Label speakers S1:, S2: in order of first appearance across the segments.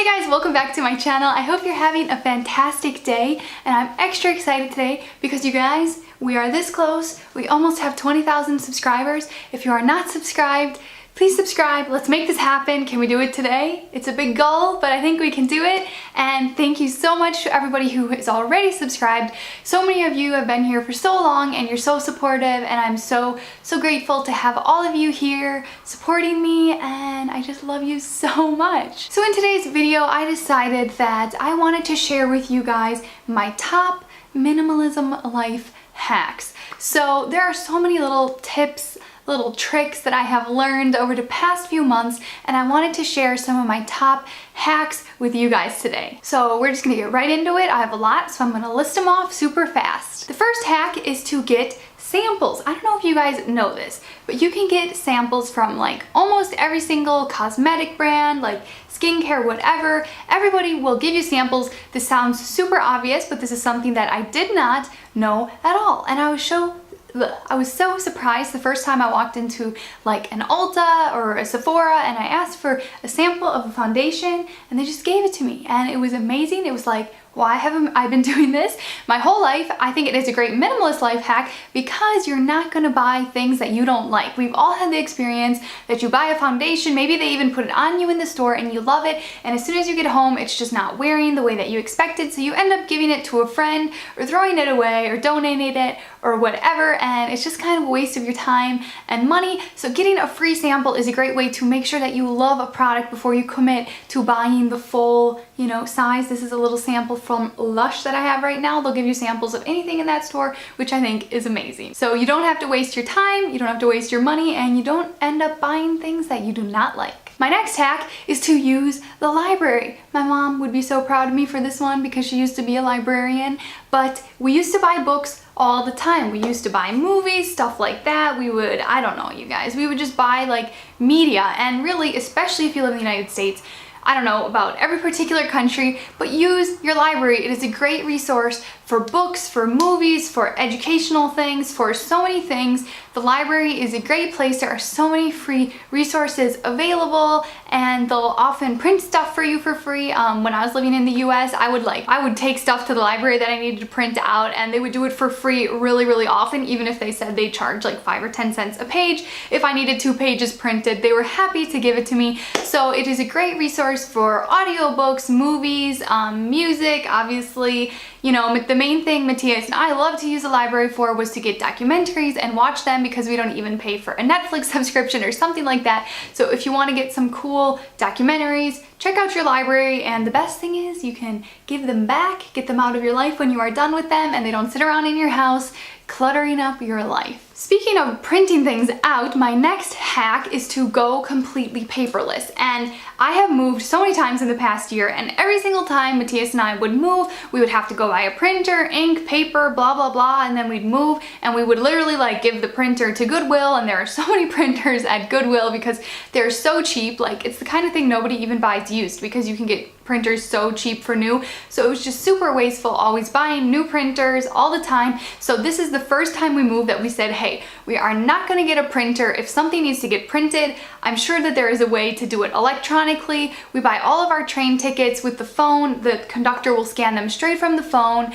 S1: guys, welcome back to my channel. I hope you're having a fantastic day, and I'm extra excited today because you guys, we are this close. We almost have 20,000 subscribers. If you are not subscribed, please subscribe. Let's make this happen. Can we do it today? It's a big goal, but I think we can do it. And thank you so much to everybody who is already subscribed. So many of you have been here for so long and you're so supportive, and I'm so grateful to have all of you here supporting me, and I just love you so much. So in today's video, I decided that I wanted to share with you guys my top minimalism life hacks. So there are so many little tips, little tricks that I have learned over the past few months, and I wanted to share some of my top hacks with you guys today. So we're just gonna get right into it. I have a lot, so I'm gonna list them off super fast. The first hack is to get samples. I don't know if you guys know this, but you can get samples from like almost every single cosmetic brand, like skincare, whatever. Everybody will give you samples. This sounds super obvious, but this is something that I did not know at all, and I was so surprised the first time I walked into like an Ulta or a Sephora and I asked for a sample of a foundation and they just gave it to me, and it was amazing. It was like, why haven't I been doing this my whole life? I think it is a great minimalist life hack because you're not gonna buy things that you don't like. We've all had the experience that you buy a foundation, maybe they even put it on you in the store and you love it, and as soon as you get home it's just not wearing the way that you expected, so you end up giving it to a friend or throwing it away or donating it or whatever, and it's just kind of a waste of your time and money. So getting a free sample is a great way to make sure that you love a product before you commit to buying the full, size. This is a little sample from Lush that I have right now. They'll give you samples of anything in that store, which I think is amazing. So you don't have to waste your time, you don't have to waste your money, and you don't end up buying things that you do not like. My next hack is to use the library. My mom would be so proud of me for this one because she used to be a librarian, but we used to buy books all the time. We used to buy movies, stuff like that. We would, I don't know, you guys, we would just buy like media, and really, especially if you live in the United States, I don't know about every particular country, but use your library. It is a great resource for books, for movies, for educational things, for so many things. The library is a great place. There are so many free resources available, and they'll often print stuff for you for free. When I was living in the US, I would take stuff to the library that I needed to print out, and they would do it for free really often, even if they said they charged like 5 or 10 cents a page. If I needed 2 pages printed, they were happy to give it to me. So it is a great resource for audiobooks, movies, music, obviously. The main thing Matthias and I love to use the library for was to get documentaries and watch them, because we don't even pay for a Netflix subscription or something like that. So if you want to get some cool documentaries, check out your library, and the best thing is you can give them back, get them out of your life when you are done with them, and they don't sit around in your house cluttering up your life. Speaking of printing things out, my next hack is to go completely paperless. And I have moved so many times in the past year, and every single time Matthias and I would move, we would have to go buy a printer, ink, paper, blah blah blah, and then we'd move and we would literally like give the printer to Goodwill, and there are so many printers at Goodwill because they're so cheap. Like, it's the kind of thing nobody even buys used because you can get printers so cheap for new. So it was just super wasteful, always buying new printers all the time. So this is the first time we moved that we said, hey, we are not gonna get a printer. If something needs to get printed, I'm sure that there is a way to do it electronically. We buy all of our train tickets with the phone. The conductor will scan them straight from the phone.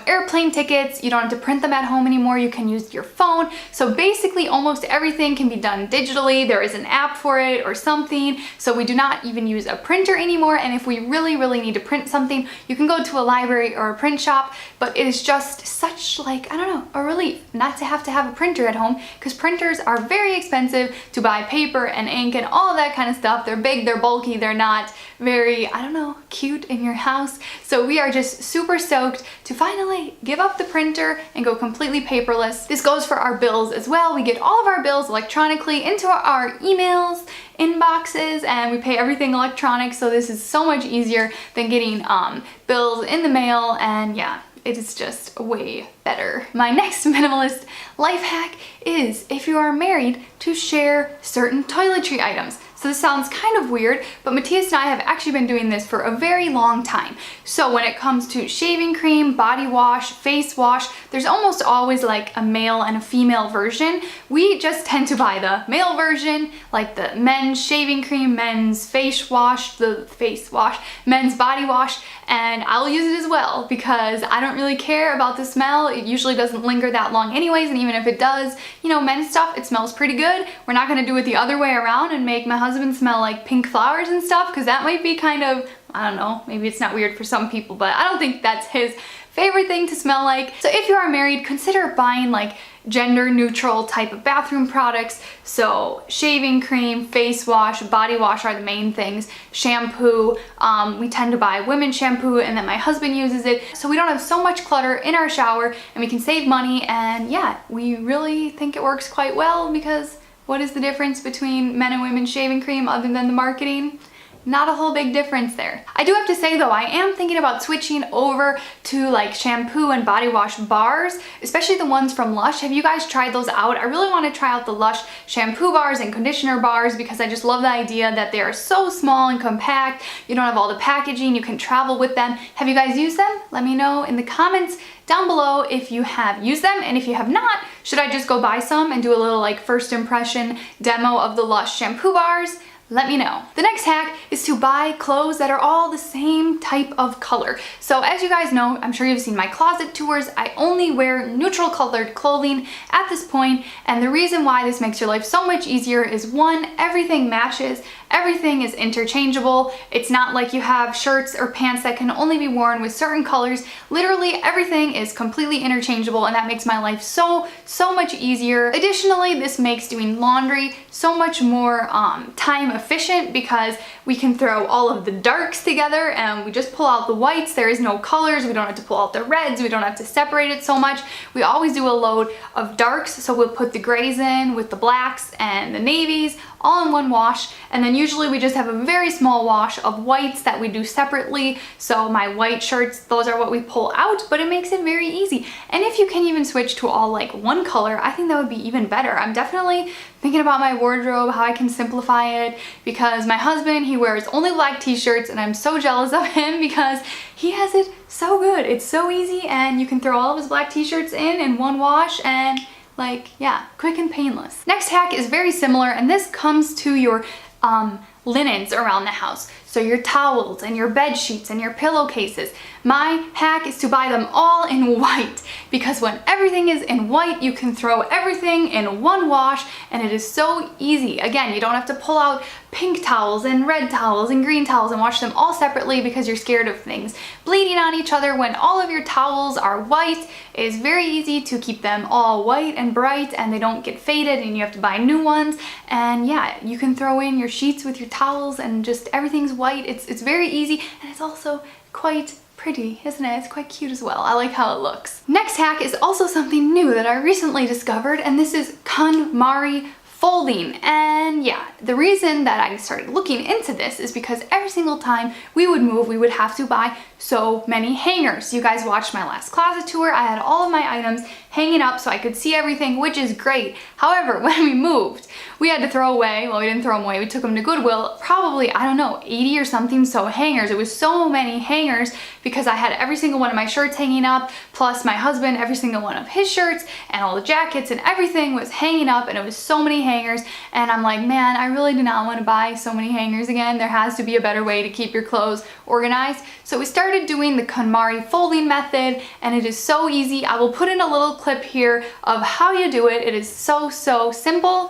S1: Airplane tickets, you don't have to print them at home anymore. You can use your phone. So basically almost everything can be done digitally. There is an app for it or something. So we do not even use a printer anymore. And if we really need to print something, you can go to a library or a print shop, but it is just such, like, I don't know, a relief not to have a printer at home, because printers are very expensive to buy paper and ink and all of that kind of stuff. They're big, they're bulky, they're not very, I don't know, cute in your house. So we are just super stoked to finally give up the printer and go completely paperless. This goes for our bills as well. We get all of our bills electronically into our emails, inboxes, and we pay everything electronic. So this is so much easier than getting bills in the mail, and yeah, it is just way better. My next minimalist life hack is, if you are married, to share certain toiletry items. So this sounds kind of weird, but Matthias and I have actually been doing this for a very long time. So when it comes to shaving cream, body wash, face wash, there's almost always like a male and a female version. We just tend to buy the male version, like the men's shaving cream, men's face wash, men's body wash, and I'll use it as well because I don't really care about the smell. It usually doesn't linger that long anyways, and even if it does, you know, men's stuff, it smells pretty good. We're not gonna do it the other way around and make my husband smell like pink flowers and stuff, because that might be kind of, I don't know, maybe it's not weird for some people, but I don't think that's his favorite thing to smell like. So if you are married, consider buying like gender neutral type of bathroom products. So shaving cream, face wash, body wash are the main things. Shampoo, we tend to buy women's shampoo and then my husband uses it. So we don't have so much clutter in our shower and we can save money, and yeah, we really think it works quite well, because what is the difference between men and women's shaving cream other than the marketing? Not a whole big difference there. I do have to say though, I am thinking about switching over to like shampoo and body wash bars, especially the ones from Lush. Have you guys tried those out? I really want to try out the Lush shampoo bars and conditioner bars because I just love the idea that they are so small and compact. You don't have all the packaging, you can travel with them. Have you guys used them? Let me know in the comments down below if you have used them, and if you have not, should I just go buy some and do a little like first impression demo of the Lush shampoo bars? Let me know. The next hack is to buy clothes that are all the same type of color. So as you guys know, I'm sure you've seen my closet tours, I only wear neutral colored clothing at this point, and the reason why this makes your life so much easier is one, everything matches, everything is interchangeable. It's not like you have shirts or pants that can only be worn with certain colors. Literally everything is completely interchangeable, and that makes my life so much easier. Additionally, this makes doing laundry so much more time efficient because we can throw all of the darks together and we just pull out the whites. There is no colors. We don't have to pull out the reds. We don't have to separate it so much. We always do a load of darks, so we'll put the grays in with the blacks and the navies all in one wash, and then usually we just have a very small wash of whites that we do separately. So my white shirts, those are what we pull out, but it makes it very easy. And if you can even switch to all like one color, I think that would be even better. I'm definitely thinking about my wardrobe, how I can simplify it, because my husband, he wears only black t-shirts and I'm so jealous of him because he has it so good. It's so easy, and you can throw all of his black t-shirts in one wash, and like, yeah, quick and painless. Next hack is very similar, and this comes to your linens around the house. So your towels and your bed sheets and your pillowcases. My hack is to buy them all in white, because when everything is in white, you can throw everything in one wash and it is so easy. Again, you don't have to pull out pink towels and red towels and green towels and wash them all separately because you're scared of things bleeding on each other. When all of your towels are white, it is very easy to keep them all white and bright and they don't get faded and you have to buy new ones. And yeah, you can throw in your sheets with your towels and just everything's white. It's very easy, and it's also quite pretty, isn't it? It's quite cute as well. I like how it looks. Next hack is also something new that I recently discovered, and this is KonMari folding. And yeah, the reason that I started looking into this is because every single time we would move, we would have to buy so many hangers. You guys watched my last closet tour. I had all of my items hanging up so I could see everything, which is great. However, when we moved, we had to throw away, well, we didn't throw them away, we took them to Goodwill, probably, I don't know, 80 or something so hangers. It was so many hangers because I had every single one of my shirts hanging up, plus my husband, every single one of his shirts, and all the jackets and everything was hanging up, and it was so many hangers. And I'm like, man, I really do not want to buy so many hangers again. There has to be a better way to keep your clothes organized. So we started doing the KonMari folding method, and it is so easy. I will put in a little clip here of how you do it. It is so simple.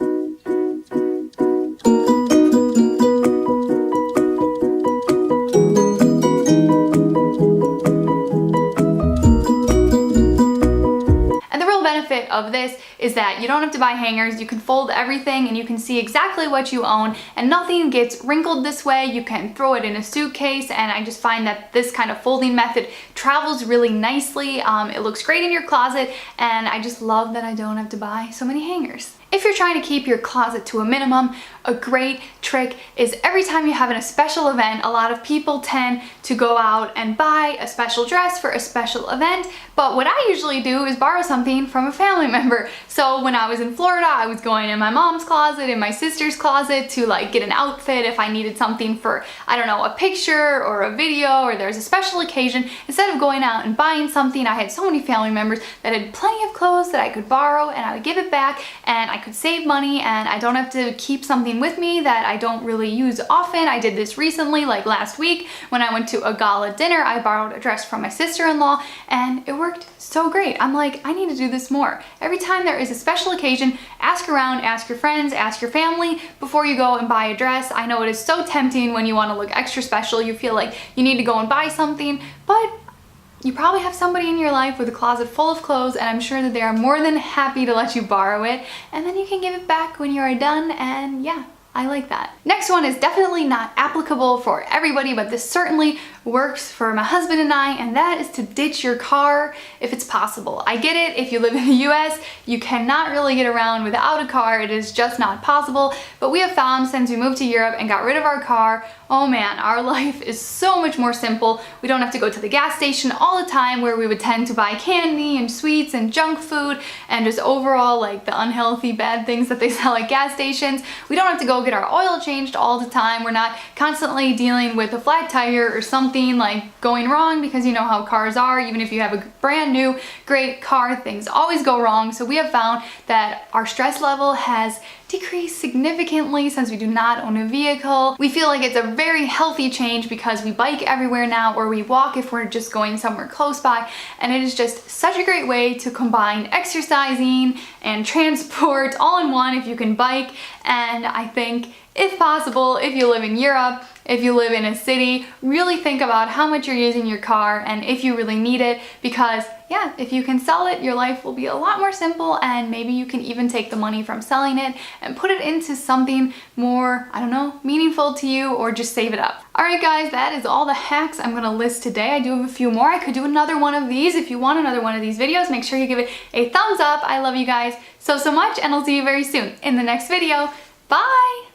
S1: Benefit of this is that you don't have to buy hangers. You can fold everything and you can see exactly what you own, and nothing gets wrinkled this way. You can throw it in a suitcase, and I just find that this kind of folding method travels really nicely. It looks great in your closet, and I just love that I don't have to buy so many hangers. if you're trying to keep your closet to a minimum, a great trick is every time you have a special event, a lot of people tend to go out and buy a special dress for a special event, but what I usually do is borrow something from a family member. So when I was in Florida, I was going in my mom's closet, in my sister's closet to like get an outfit if I needed something for, I don't know, a picture or a video or there's a special occasion. Instead of going out and buying something, I had so many family members that had plenty of clothes that I could borrow and I would give it back and I could save money and I don't have to keep something with me that I don't really use often. I did this recently, like last week when I went to a gala dinner. I borrowed a dress from my sister-in-law and it worked so great. I'm like, I need to do this more. Every time there is a special occasion, ask around, ask your friends, ask your family before you go and buy a dress. I know it is so tempting when you want to look extra special. You feel like you need to go and buy something, but you probably have somebody in your life with a closet full of clothes and I'm sure that they are more than happy to let you borrow it and then you can give it back when you are done, and yeah, I like that. Next one is definitely not applicable for everybody, but this certainly works for my husband and I, and that is to ditch your car if it's possible. I get it, if you live in the US, you cannot really get around without a car. It is just not possible, but we have found since we moved to Europe and got rid of our car, oh man, our life is so much more simple. We don't have to go to the gas station all the time where we would tend to buy candy and sweets and junk food and just overall like the unhealthy bad things that they sell at gas stations. We don't have to go get our oil changed all the time. We're not constantly dealing with a flat tire or something like going wrong, because you know how cars are. Even if you have a brand new great car, things always go wrong. So we have found that our stress level has decreased significantly since we do not own a vehicle. We feel like it's a very healthy change because we bike everywhere now, or we walk if we're just going somewhere close by, and it is just such a great way to combine exercising and transport all in one if you can bike. And I think if possible, if you live in Europe, if you live in a city, really think about how much you're using your car and if you really need it, because yeah, if you can sell it, your life will be a lot more simple, and maybe you can even take the money from selling it and put it into something more, I don't know, meaningful to you, or just save it up. Alright guys, that is all the hacks I'm gonna list today. I do have a few more. I could do another one of these. If you want another one of these videos, make sure you give it a thumbs up. I love you guys so much, and I'll see you very soon in the next video. Bye!